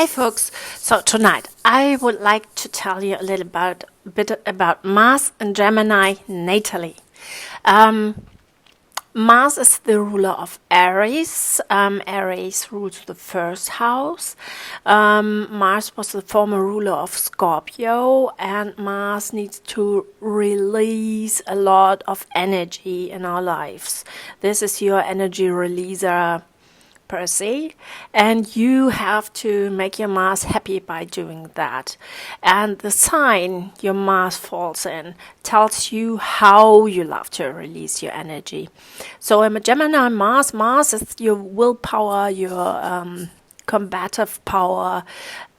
Hi folks, so tonight I would like to tell you a little bit about Mars and Gemini natally. Mars is the ruler of Aries. Aries rules the first house. Mars was the former ruler of Scorpio, and Mars needs to release a lot of energy in our lives. This is your energy releaser per se, and you have to make your Mars happy by doing that. And the sign your Mars falls in tells you how you love to release your energy. So in a Gemini Mars is your willpower, your combative power,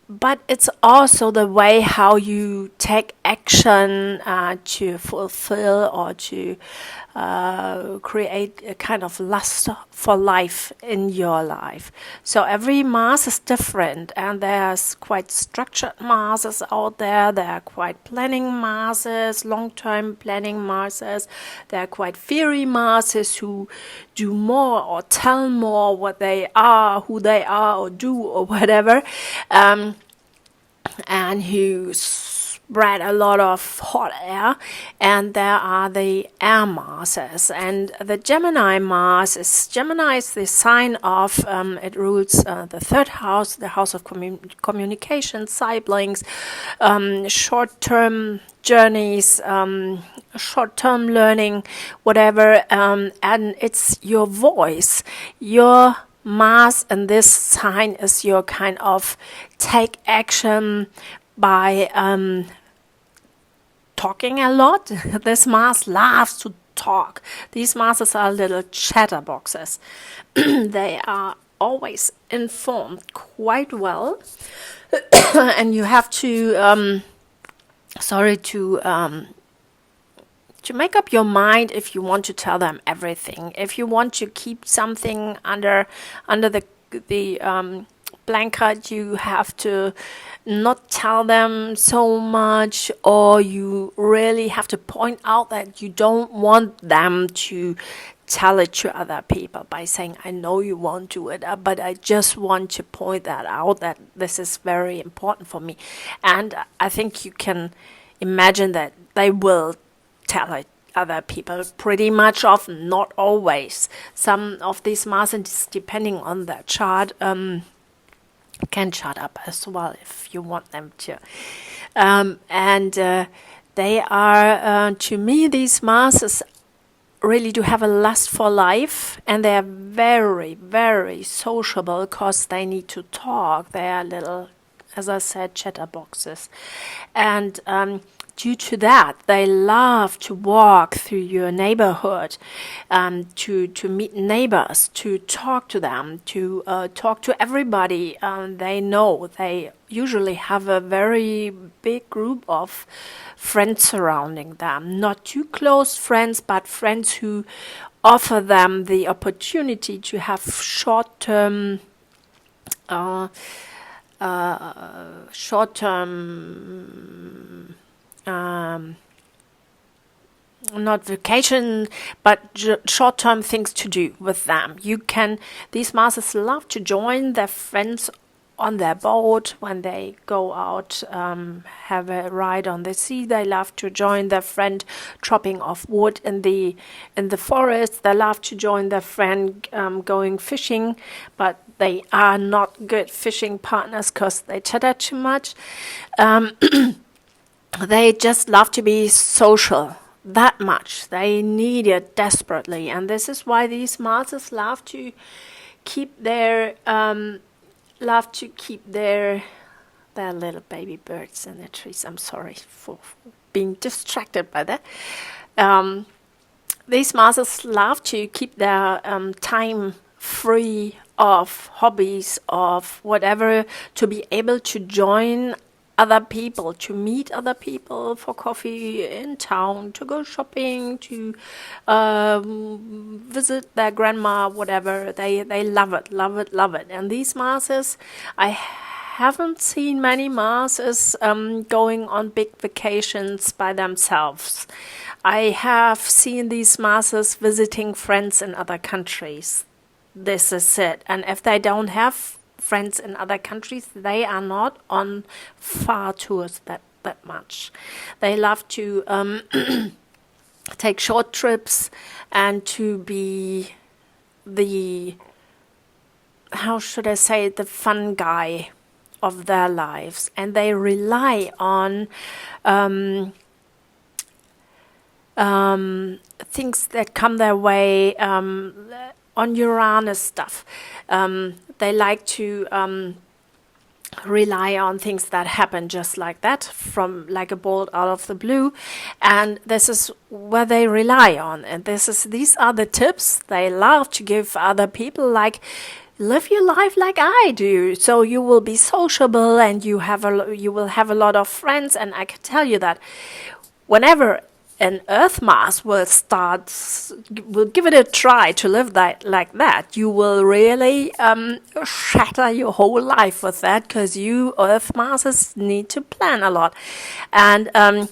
but it's also the way how you take action to fulfill or to create a kind of lust for life in your life. So every Mars is different, and there's quite structured Marses out there. There are quite planning Marses, long-term planning Marses. There are quite fiery Marses who do more or tell more what they are, who they are, or do or whatever. And who spread a lot of hot air, and there are the air Marses. And the Gemini Mars is the sign of it rules the third house, the house of communication, siblings, short-term journeys, short-term learning, whatever, and it's your voice, your Mars, and this sign is your kind of take action by talking a lot. This Mars loves to talk. These Marses are little chatterboxes. They are always informed quite well, and you have to to make up your mind if you want to tell them everything. If you want to keep something under the blanket, you have to not tell them so much, or you really have to point out that you don't want them to tell it to other people by saying, I know you won't do it, but I just want to point that out, that this is very important for me. And I think you can imagine that they will tell it other people pretty much often, not always. Some of these Marses, depending on their chart, can shut up as well if you want them to. They are, to me, these Marses really do have a lust for life, and they are very, very sociable because they need to talk. They are little, as I said, chatterboxes. And due to that, they love to walk through your neighborhood, to meet neighbors, to talk to them, to talk to everybody they know. They usually have a very big group of friends surrounding them. Not too close friends, but friends who offer them the opportunity to have short-term not vacation, but short-term things to do with them. These Marses love to join their friends on their boat when they go out, have a ride on the sea. They love to join their friend chopping off wood in the forest. They love to join their friend going fishing, but they are not good fishing partners because they chatter too much. They just love to be social that much. They need it desperately, and this is why these Marses love to keep their little baby birds in the trees. I'm sorry for being distracted by that. These Marses love to keep their time free of hobbies, of whatever, to be able to join other people, to meet other people for coffee in town, to go shopping, to visit their grandma, whatever. They love it, love it, love it. And these Marses, I haven't seen many Marses going on big vacations by themselves. I have seen these Marses visiting friends in other countries. This is it. And if they don't have friends in other countries. They are not on far tours that much. They love to take short trips and to be the, how should I say, the fun guy of their lives, and they rely on things that come their way, on Uranus stuff. They like to rely on things that happen just like that, from like a bolt out of the blue, and this is where they rely on. And these are the tips they love to give other people, like, live your life like I do, so you will be sociable and you will have a lot of friends. And I can tell you that whenever an Earth Mars will give it a try to live like that, you will really shatter your whole life with that, because you Earth Marses need to plan a lot. And a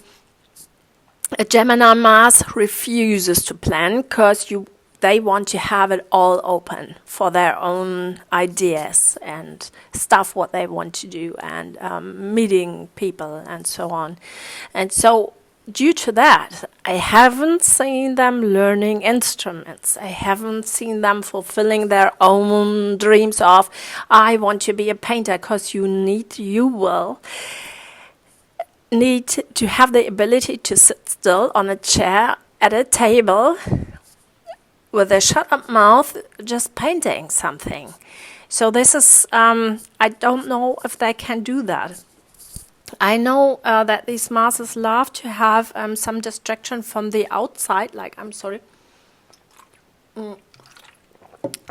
Gemini Mars refuses to plan, because they want to have it all open for their own ideas and stuff, what they want to do, and meeting people and so on. And so due to that, I haven't seen them learning instruments. I haven't seen them fulfilling their own dreams of, I want to be a painter, because you will need to have the ability to sit still on a chair at a table with a shut up mouth, just painting something. So this is, I don't know if they can do that. I know that these Marses love to have some distraction from the outside,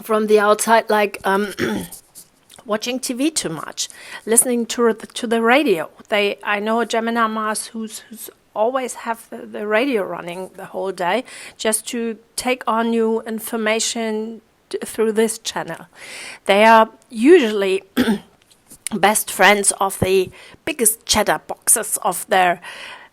from the outside, like watching TV too much, listening to the radio. I know a Gemini Mars who's always have the radio running the whole day, just to take on new information through this channel. They are usually best friends of the biggest cheddar boxes of their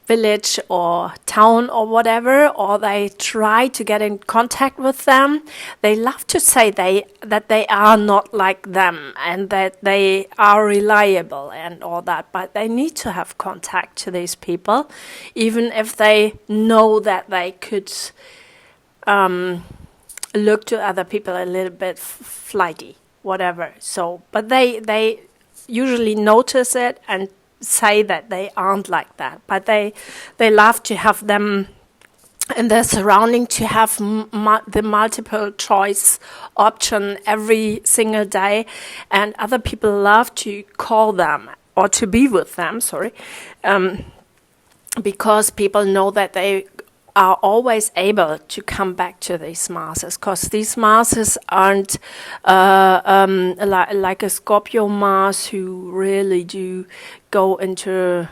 village or town or whatever, or they try to get in contact with them. They love to say that they are not like them and that they are reliable and all that, but they need to have contact to these people, even if they know that they could look to other people a little bit flighty, whatever. So, but they usually notice it and say that they aren't like that, but they love to have them in their surrounding, to have the multiple choice option every single day, and other people love to call them or to be with them, because people know that they are always able to come back to these Marses, because these Marses aren't like a Scorpio Mars, who really do go into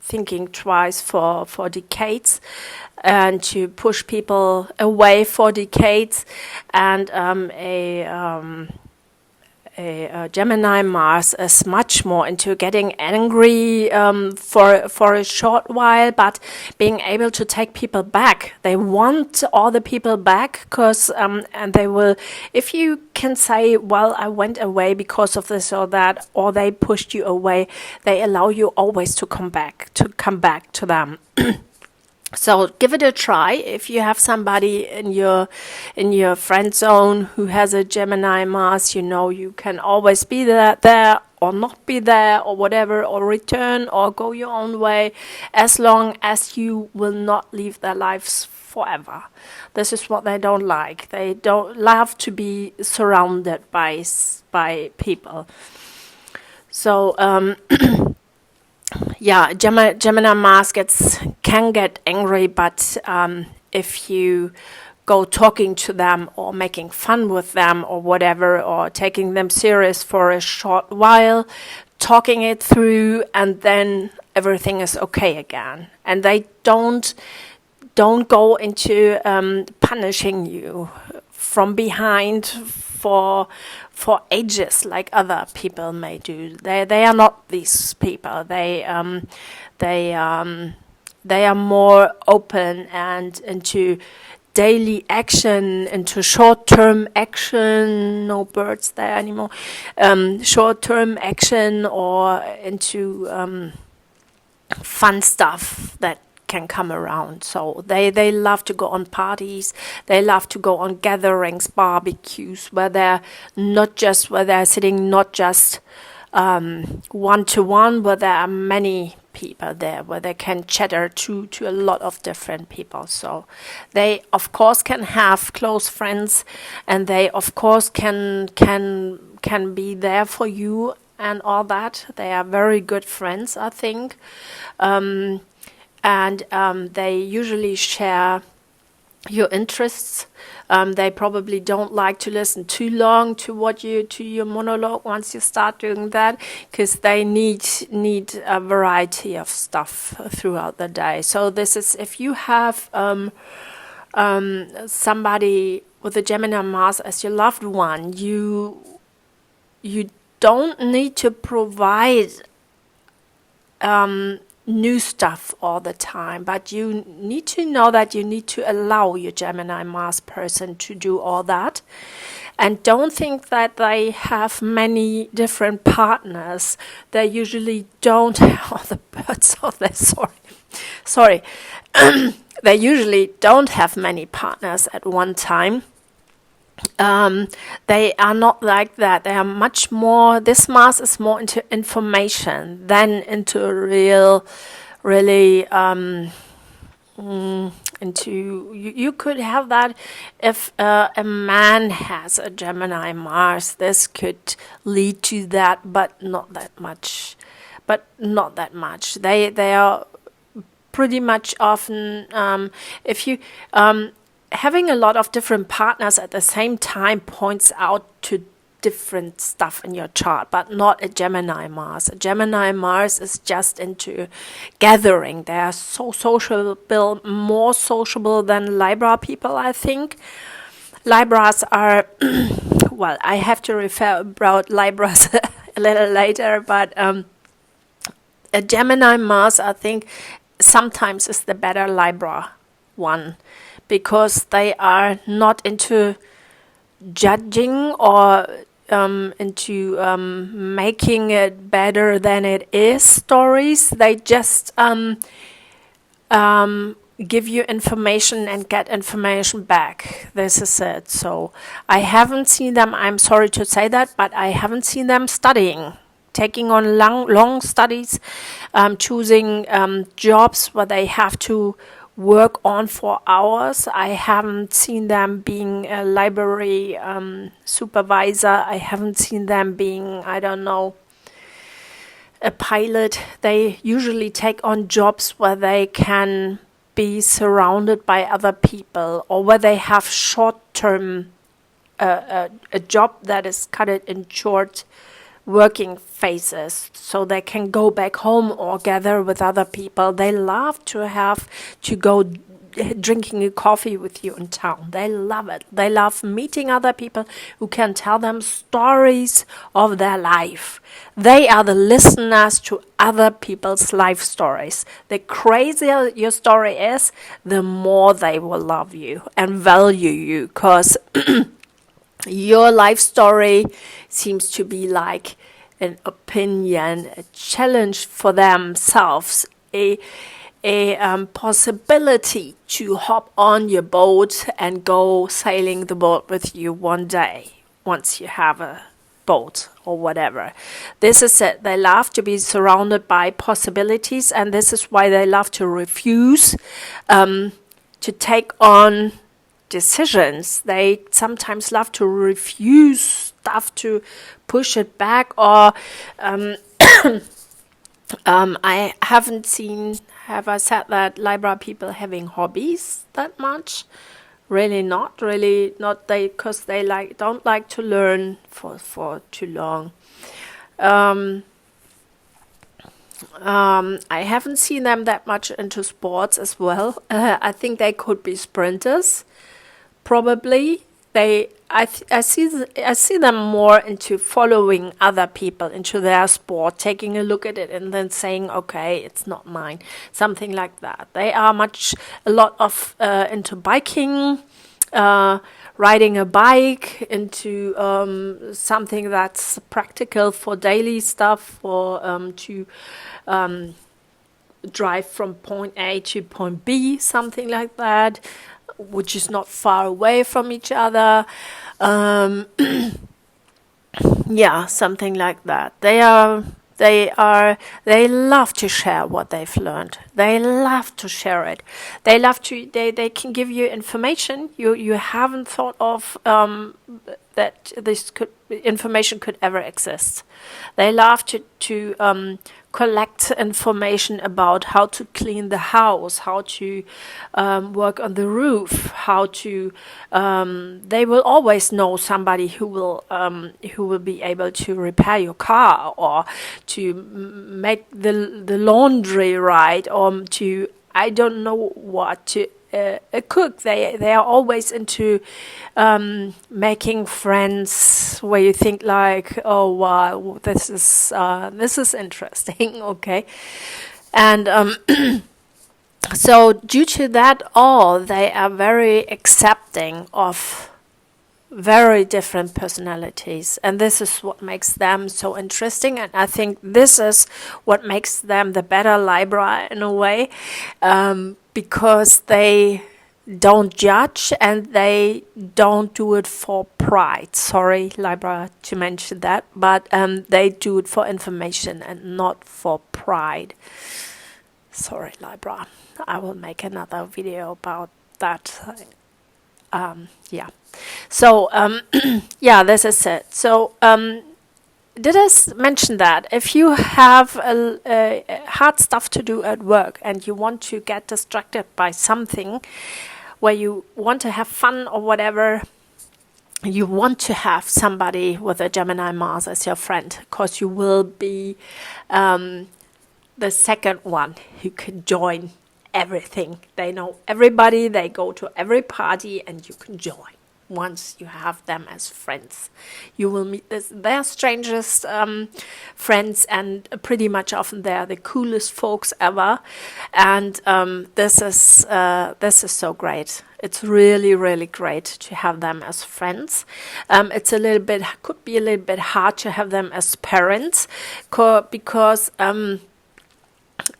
thinking twice for decades, and to push people away for decades. And a Gemini Mars is much more into getting angry for a short while, but being able to take people back. They want all the people back, because and they will, if you can say, well, I went away because of this or that, or they pushed you away, they allow you always to come back to them. So give it a try. If you have somebody in your friend zone who has a Gemini Mars, you can always be there or not be there or whatever, or return or go your own way, as long as you will not leave their lives forever. This is what they don't like. They don't love to be surrounded by people. So yeah, Gemini Mars can get angry, but if you go talking to them or making fun with them or whatever, or taking them serious for a short while, talking it through, and then everything is okay again. And they don't go into punishing you from behind for ages like other people may do. They are not these people. They are more open and into daily action, into short-term action. No birds there anymore. Short-term action, or into fun stuff that can come around. So they love to go on parties. They love to go on gatherings, barbecues, where they're sitting not just one to one, where there are many people there, where they can chatter to a lot of different people. So they of course can have close friends, and they of course can be there for you and all that. They are very good friends, I think. And they usually share your interests. They probably don't like to listen too long to your monologue once you start doing that, because they need a variety of stuff throughout the day. So this is, if you have somebody with a Gemini Mars as your loved one, you don't need to provide new stuff all the time, but you need to know that you need to allow your Gemini Mars person to do all that. And don't think that they have many different partners. They usually don't have the birds on there, sorry. They usually don't have many partners at one time. They are not like that. They are much more, this Mars is more into information than into really into, you could have that if a man has a Gemini Mars. This could lead to that, but not that much. They are pretty much often, if you having a lot of different partners at the same time points out to different stuff in your chart, but not a Gemini Mars. A Gemini Mars is just into gathering. They are so sociable, more sociable than Libra people, I think. Libras are, well, I have to refer about Libras a little later, but a Gemini Mars, I think, sometimes is the better Libra one, because they are not into judging or into making it better than it is stories. They just give you information and get information back. This is it. So I haven't seen them, I'm sorry to say that, but I haven't seen them studying, taking on long studies, choosing jobs where they have to work on for hours. I haven't seen them being a library supervisor. I haven't seen them being, I don't know, a pilot. They usually take on jobs where they can be surrounded by other people, or where they have short-term, a job that is cut it in short working phases, so they can go back home or gather with other people. They love to have to go drinking a coffee with you in town. They love it. They love meeting other people who can tell them stories of their life. They are the listeners to other people's life stories. The crazier your story is, the more they will love you and value you, because your life story seems to be like an opinion, a challenge for themselves, a possibility to hop on your boat and go sailing the boat with you one day, once you have a boat or whatever. This is it. They love to be surrounded by possibilities, and this is why they love to refuse to take on decisions. They sometimes love to refuse stuff, to push it back, or I haven't seen, have I said that Libra people having hobbies that much? Really not, they, because they don't like to learn for too long. I haven't seen them that much into sports as well. I think they could be sprinters, probably. I see them more into following other people into their sport, taking a look at it and then saying, okay, it's not mine, something like that. They are a lot of into biking, riding a bike, into something that's practical for daily stuff, for to drive from point A to point B, something like that, which is not far away from each other. Yeah, something like that. They love to share what they've learned. They love to share it. They can give you information you haven't thought of, that information could ever exist. They love to collect information about how to clean the house, how to work on the roof, how to. They will always know somebody who will be able to repair your car, or to make the laundry right, or to, I don't know what, to cook. They are always into making friends where you think like, oh wow, this is interesting. Okay, and so due to that all, they are very accepting of very different personalities, and this is what makes them so interesting, and I think this is what makes them the better Libra in a way, because they don't judge and they don't do it for pride. Sorry, Libra, to mention that, but they do it for information and not for pride. Sorry, Libra. I will make another video about that. Yeah. So, yeah, this is it. So, did I mention that if you have hard stuff to do at work and you want to get distracted by something where you want to have fun or whatever, you want to have somebody with a Gemini Mars as your friend, because you will be the second one who can join everything. They know everybody, they go to every party, and you can join. Once you have them as friends, you will meet their strangest friends, and pretty much often they're the coolest folks ever. And this is so great. It's really, really great to have them as friends. It's could be a little bit hard to have them as parents, because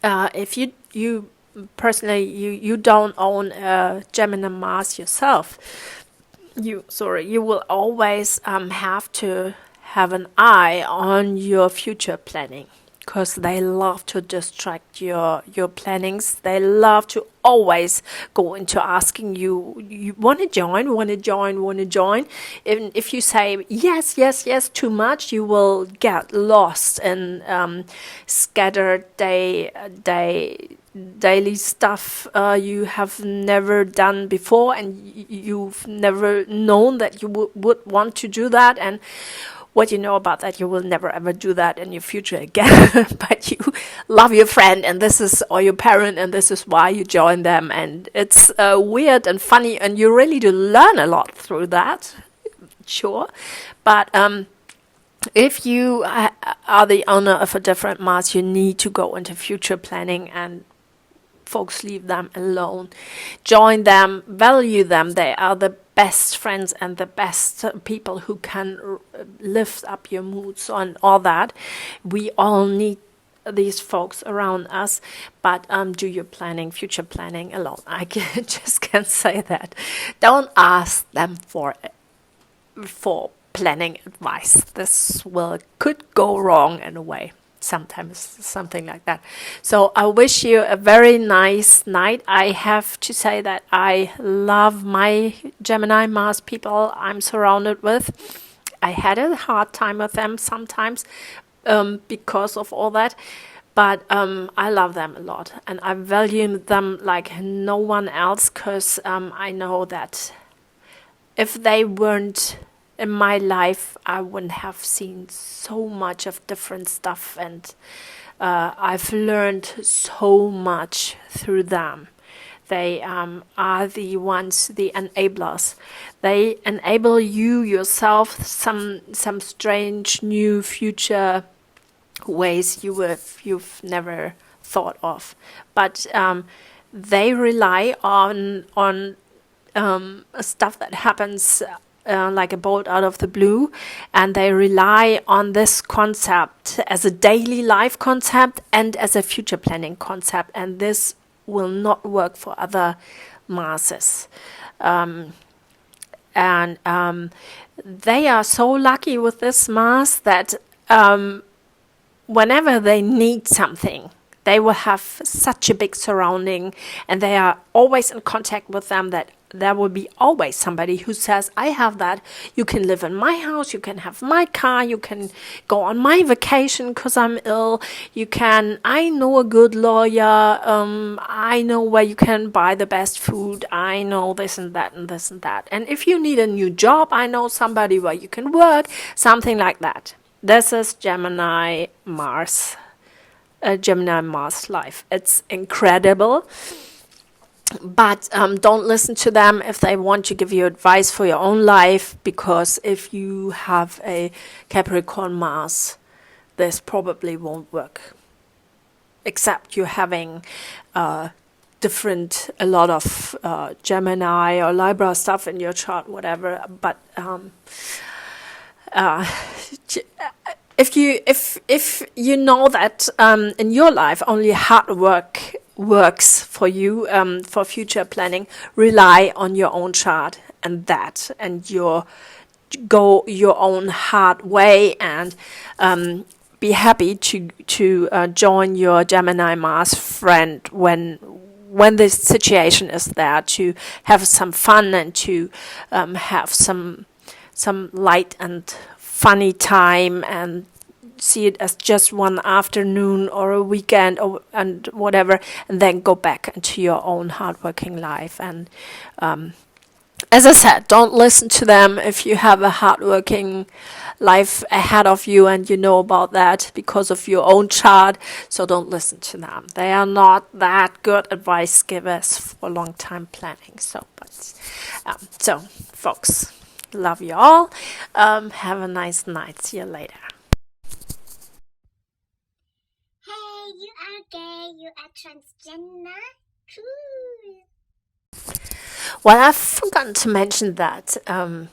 if you personally you don't own a Gemini Mars yourself, you will always have to have an eye on your future planning, because they love to distract your plannings. They love to always go into asking you want to join. Even if you say yes too much, you will get lost in scattered daily stuff you have never done before, and you've never known that you would want to do that, and what you know about that, you will never ever do that in your future again. But you love your friend, and or your parent, and this is why you join them, and it's weird and funny, and you really do learn a lot through that, sure. But if you are the owner of a different Mars, you need to go into future planning, and folks, leave them alone. Join them, value them. They are the best friends and the best people who can lift up your moods and all that. We all need these folks around us, but do your planning, future planning alone. I just can't say that. Don't ask them for planning advice. This could go wrong in a way. Sometimes something like that. So I wish you a very nice night. I have to say that I love my Gemini Mars people I'm surrounded with. I had a hard time with them sometimes because of all that, but I love them a lot, and I value them like no one else, because I know that if they weren't in my life, I wouldn't have seen so much of different stuff, and I've learned so much through them. they are the ones, the enablers. They enable you yourself some strange new future ways you've never thought of. But they rely on stuff that happens like a bolt out of the blue, and they rely on this concept as a daily life concept and as a future planning concept, and this will not work for other Marses. And they are so lucky with this Mars that whenever they need something, they will have such a big surrounding, and they are always in contact with them, that there will be always somebody who says, I have that, you can live in my house, you can have my car, you can go on my vacation because I'm ill, I know a good lawyer, I know where you can buy the best food, I know this and that and this and that. And if you need a new job, I know somebody where you can work, something like that. This is Gemini Mars. Gemini Mars life. It's incredible. But don't listen to them if they want to give you advice for your own life, because if you have a Capricorn Mars, this probably won't work. Except you're having a lot of Gemini or Libra stuff in your chart, whatever. But if you know that in your life only hard work works for you for future planning, rely on your own chart and go your own hard way, and be happy to join your Gemini Mars friend when this situation is there, to have some fun and to have some light and funny time, and see it as just one afternoon or a weekend and whatever, and then go back into your own hardworking life. And as I said, don't listen to them if you have a hardworking life ahead of you and you know about that because of your own chart. So don't listen to them. They are not that good advice givers for long-time planning. So folks, love you all. Have a nice night. See you later. Hey, you are gay, you are transgender? Cool. Well, I've forgotten to mention that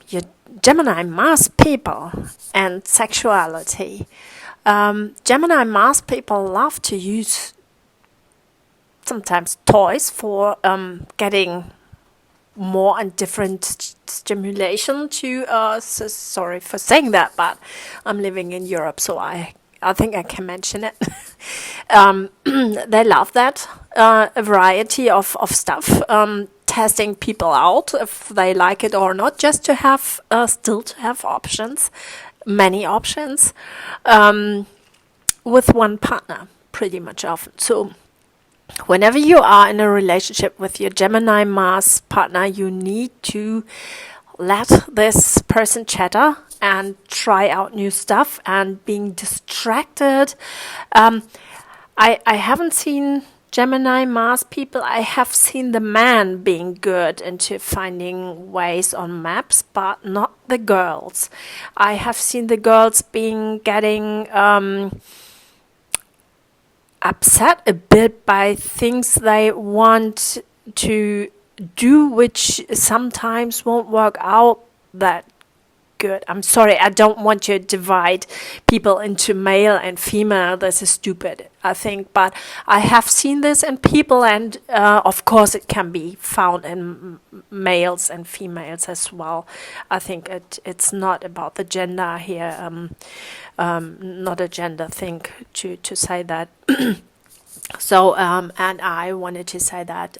your Gemini Mars people and sexuality. Gemini Mars people love to use sometimes toys for getting more and different stimulation to sorry for saying that, but I'm living in Europe, so I think I can mention it. They love that, a variety of stuff, testing people out if they like it or not, just to have still to have options, many options, with one partner pretty much often. So whenever you are in a relationship with your Gemini Mars partner, you need to let this person chatter and try out new stuff, and being distracted. I haven't seen Gemini Mars people. I have seen the man being good into finding ways on maps, but not the girls. I have seen the girls getting upset a bit by things they want to do, which sometimes won't work out that good. I'm sorry, I don't want to divide people into male and female. This is stupid, I think. But I have seen this in people, and of course it can be found in males and females as well. I think it's not about the gender here, not a gender thing to say that. So, and I wanted to say that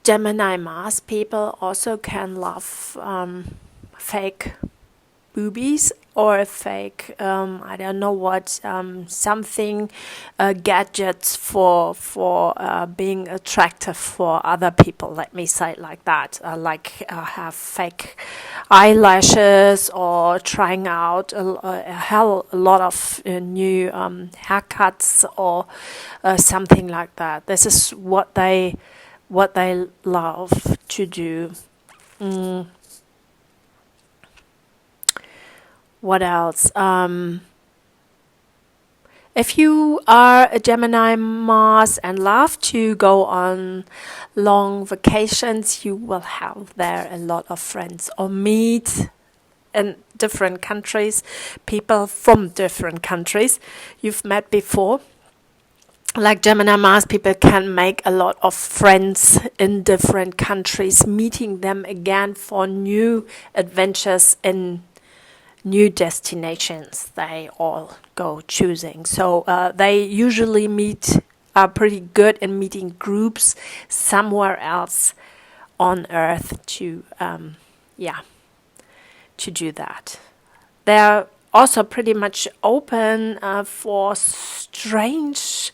Gemini Mars people also can love fake boobies or a fake, I don't know what, something, gadgets for being attractive for other people. Let me say it like that. Have fake eyelashes or trying out a lot of new haircuts or something like that. This is what they love to do. What else? If you are a Gemini Mars and love to go on long vacations, you will have there a lot of friends or meet in different countries, people from different countries you've met before. Like Gemini Mars, people can make a lot of friends in different countries, meeting them again for new adventures in new destinations they all go choosing. So they usually are pretty good in meeting groups somewhere else on Earth to do that. They're also pretty much open for strange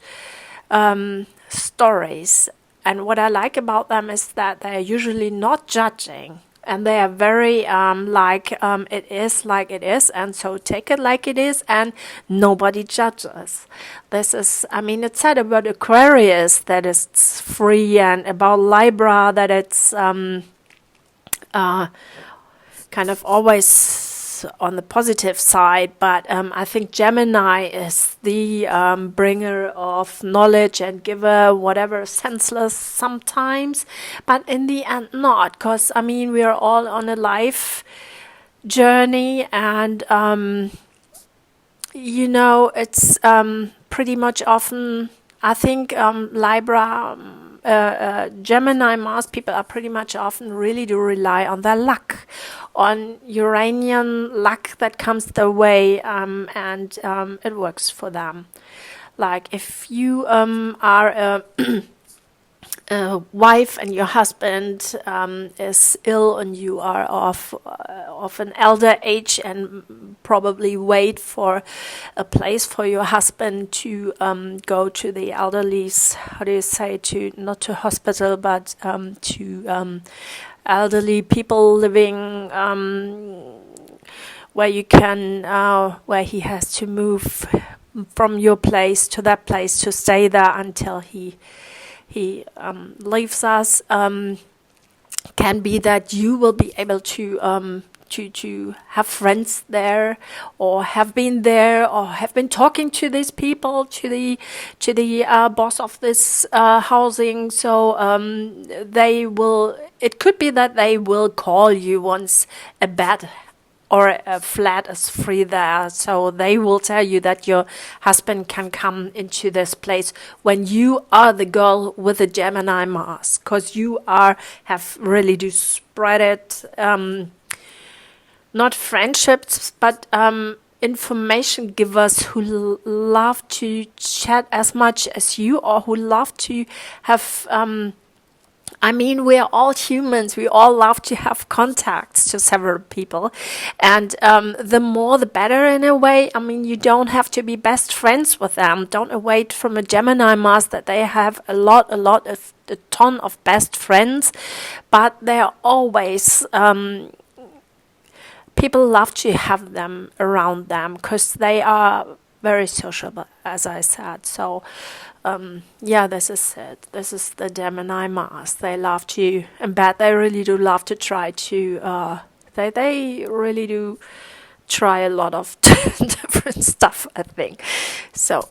stories. And what I like about them is that they're usually not judging. And they are very it is like it is, and so take it like it is, and nobody judges. This is, it's said about Aquarius that it's free, and about Libra that it's kind of always on the positive side, but I think Gemini is the bringer of knowledge and giver, whatever, senseless sometimes, but in the end not, because we are all on a life journey, and it's pretty much often, I think Libra, Gemini Mars people are pretty much often really do rely on their luck, on Uranian luck that comes their way, and it works for them. Like if you are a wife and your husband is ill and you are of an elder age and probably wait for a place for your husband to go to the elderly's, how do you say, not to hospital, but to elderly people living where you can where he has to move from your place to that place to stay there until he leaves us. Can be that you will be able to have friends there, or have been there, or have been talking to these people, to the boss of this housing. So it could be that they will call you once a bed or a flat is free there, so they will tell you that your husband can come into this place when you are the girl with the Gemini Mars, because you have really to spread it, not friendships, but information givers who love to chat as much as you, or who love to have we are all humans. We all love to have contacts to several people. And the more the better in a way. You don't have to be best friends with them. Don't await from a Gemini Mars that they have a ton of best friends. But they're always... people love to have them around them because they are very sociable, as I said. So... this is it. This is the Gemini Mars. They love to, in bed, they really do love to try to, they really do try a lot of different stuff, I think. So,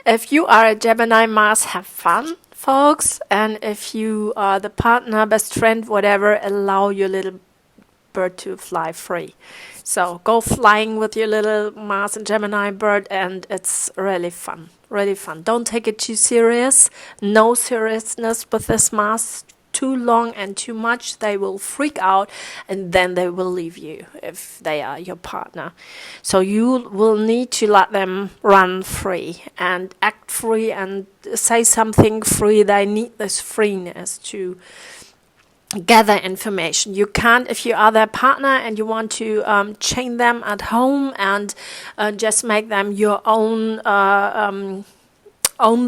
if you are a Gemini Mars, have fun, folks. And if you are the partner, best friend, whatever, allow your little bird to fly free. So go flying with your little Mars and Gemini bird, and it's really fun. Really fun. Don't take it too serious. No seriousness with this Mars. Too long and too much, they will freak out, and then they will leave you if they are your partner. So you will need to let them run free and act free and say something free. They need this freeness to gather information. You can't, if you are their partner and you want to chain them at home and just make them your own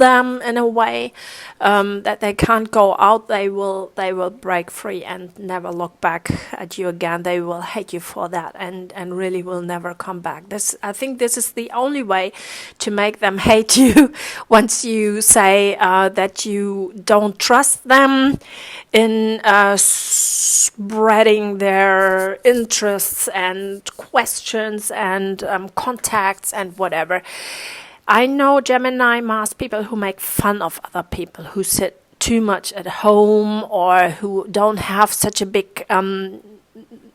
them in a way that they can't go out. They will break free and never look back at you again. They will hate you for that and really will never come back. I think this is the only way to make them hate you. Once you say that you don't trust them in spreading their interests and questions and contacts and whatever. I know Gemini Mars people who make fun of other people, who sit too much at home or who don't have such a big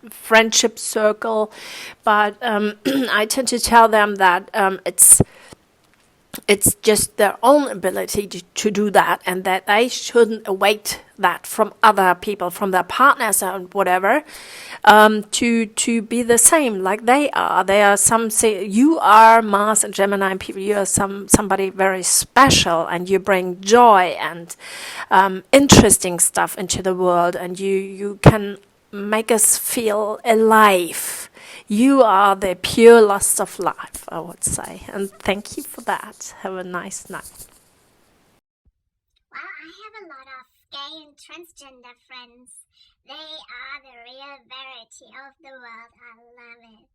friendship circle. But I tend to tell them that it's just their own ability to do that, and that they shouldn't await that from other people, from their partners and whatever, to be the same like they are. They are some say you are Mars and Gemini people. You are somebody very special, and you bring joy and interesting stuff into the world, and you can make us feel alive. You are the pure lust of life, I would say. And thank you for that. Have a nice night. Well, I have a lot of gay and transgender friends. They are the real variety of the world. I love it.